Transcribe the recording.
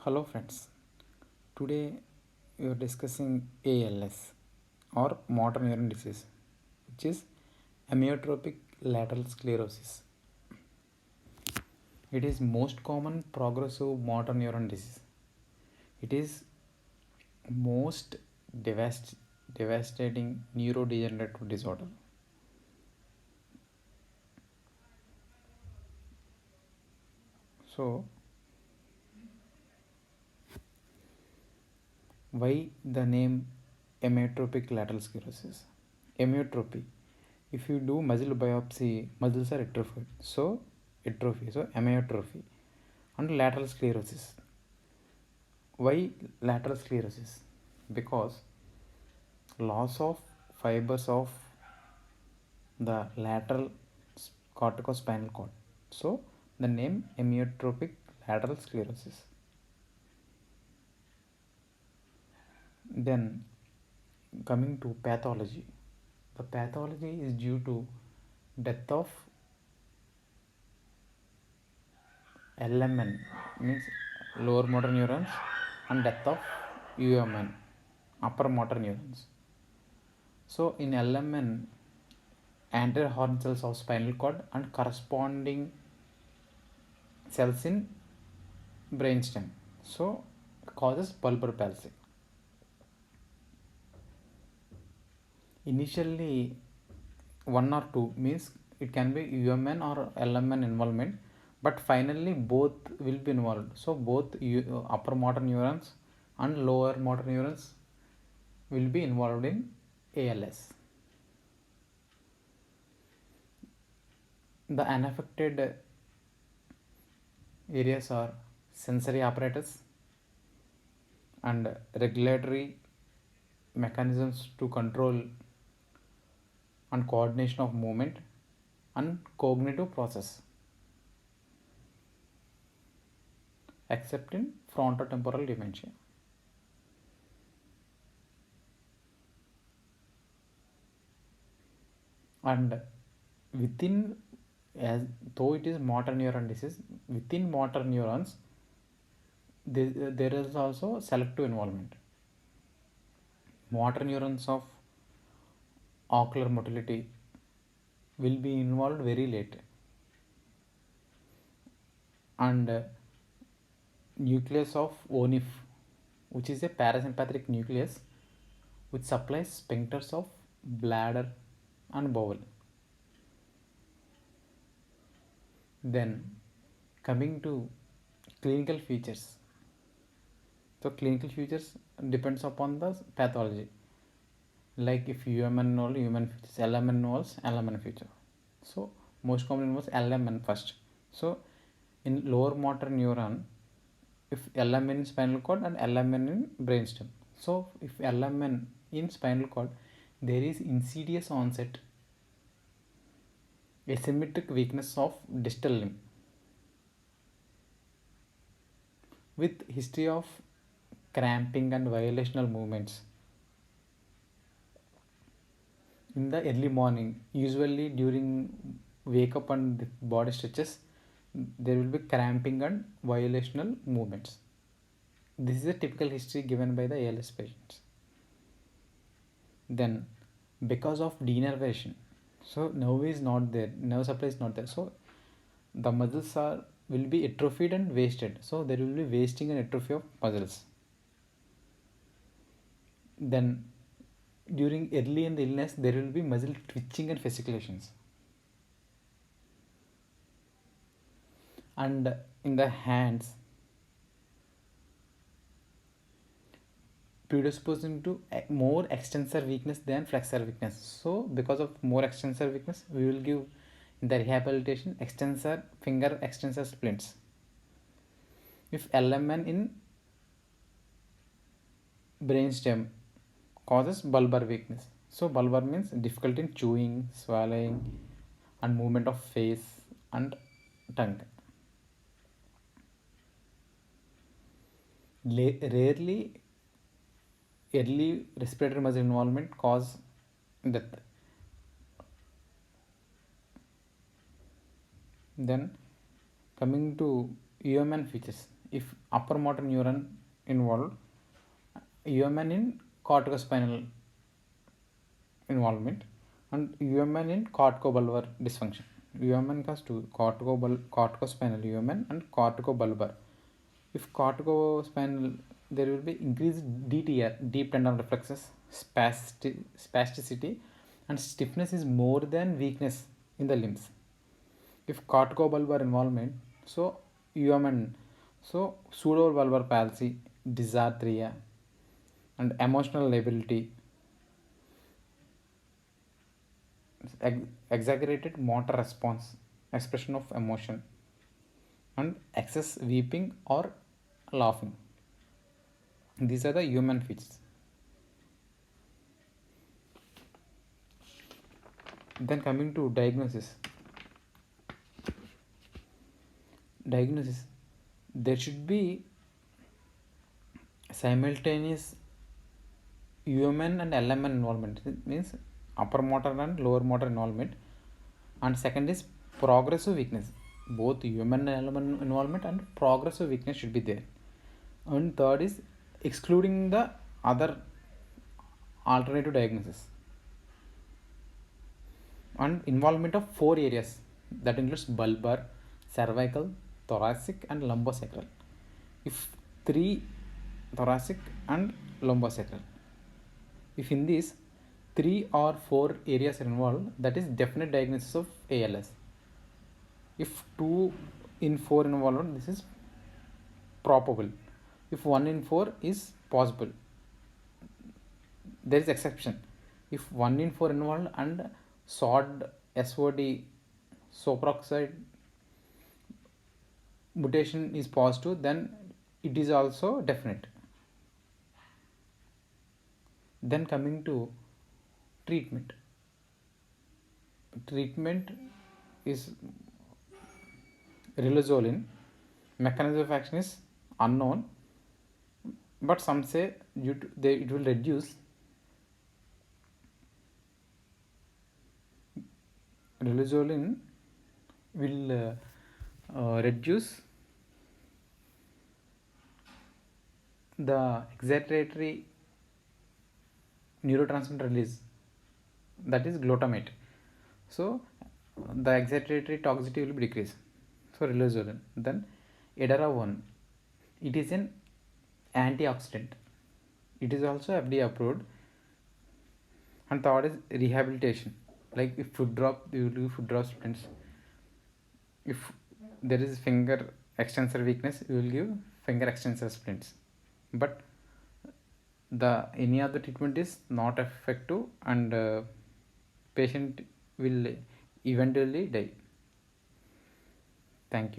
Hello friends, today we are discussing ALS or motor neuron disease, which is amyotrophic lateral sclerosis. It is most common progressive motor neuron disease. It is most devastating neurodegenerative disorder. So, why the name amyotrophic lateral sclerosis? Amyotrophy. If you do muscle biopsy, muscles are atrophied. So, atrophy. So, amyotrophy. And lateral sclerosis. Why lateral sclerosis? Because loss of fibers of the lateral corticospinal cord. So, the name amyotrophic lateral sclerosis. Then, coming to pathology, the pathology is due to death of LMN, means lower motor neurons, and death of UMN, upper motor neurons. So in LMN, anterior horn cells of spinal cord and corresponding cells in brainstem. So causes bulbar palsy. Initially, one or two, means it can be UMN or LMN involvement, but finally both will be involved. So both upper motor neurons and lower motor neurons will be involved in ALS. The unaffected areas are sensory apparatus and regulatory mechanisms to control and coordination of movement and cognitive process, except in frontotemporal dementia. And within, as though it is motor neuron disease, within motor neurons there is also selective involvement. Motor neurons of ocular motility will be involved very late, and nucleus of ONIF, which is a parasympathetic nucleus which supplies sphincters of bladder and bowel. Then coming to clinical features. So clinical features depends upon the pathology. Like if UMN involves human features, LMN involves LMN feature. So most common involves LMN first. So in lower motor neuron, if LMN in spinal cord and LMN in brainstem. So if LMN in spinal cord, there is insidious onset, asymmetric weakness of distal limb with history of cramping and violational movements in the early morning. Usually during wake up and the body stretches, there will be cramping and violational movements. This is a typical history given by the ALS patients. Then because of denervation, so nerve is not there, nerve supply is not there, so the muscles are will be atrophied and wasted, so there will be wasting and atrophy of muscles. Then during early in the illness, there will be muscle twitching and fasciculations. And in the hands, predisposing to more extensor weakness than flexor weakness. So because of more extensor weakness, we will give in the rehabilitation extensor finger extensor splints. If LMN in brainstem causes bulbar weakness. So bulbar means difficulty in chewing, swallowing, and movement of face and tongue. Rarely, early respiratory muscle involvement cause death. Then coming to UMN features. if upper motor neuron involved, UMN in corticospinal involvement, and UMN in corticobulbar dysfunction. UMN has two, corticospinal UMN and corticobulbar. If corticospinal, there will be increased DTR, deep tendon reflexes, spasticity, and stiffness is more than weakness in the limbs. If corticobulbar involvement, so UMN, so pseudobulbar palsy, dysarthria, and emotional lability, exaggerated motor response, expression of emotion, and excess weeping or laughing. These are the human features. Then coming to diagnosis. There should be simultaneous UMN and LMN involvement. It means upper motor and lower motor involvement. And second is progressive weakness. Both UMN and LMN involvement and progressive weakness should be there. And third is excluding the other alternative diagnosis. And involvement of 4 areas, that includes bulbar, cervical, thoracic, and lumbosacral. If 3 thoracic and lumbosacral, if in these 3 or 4 areas are involved, that is definite diagnosis of ALS. If 2 in 4 involved, this is probable. If 1 in 4 is possible, there is exception. If 1 in 4 involved and SOD superoxide mutation is positive, then it is also definite. Then coming to treatment is riluzolin. Mechanism of action is unknown, but some say it will reduce riluzolin will reduce the excitatory neurotransmitter release, that is glutamate. So the excitatory toxicity will be decreased. So riluzolin. Then edaravone, it is an antioxidant. It is also FDA approved. And third is rehabilitation. Like if foot drop, you will do foot drop splints. If there is finger extensor weakness, you will give finger extensor splints. But the any other treatment is not effective, and patient will eventually die. Thank you.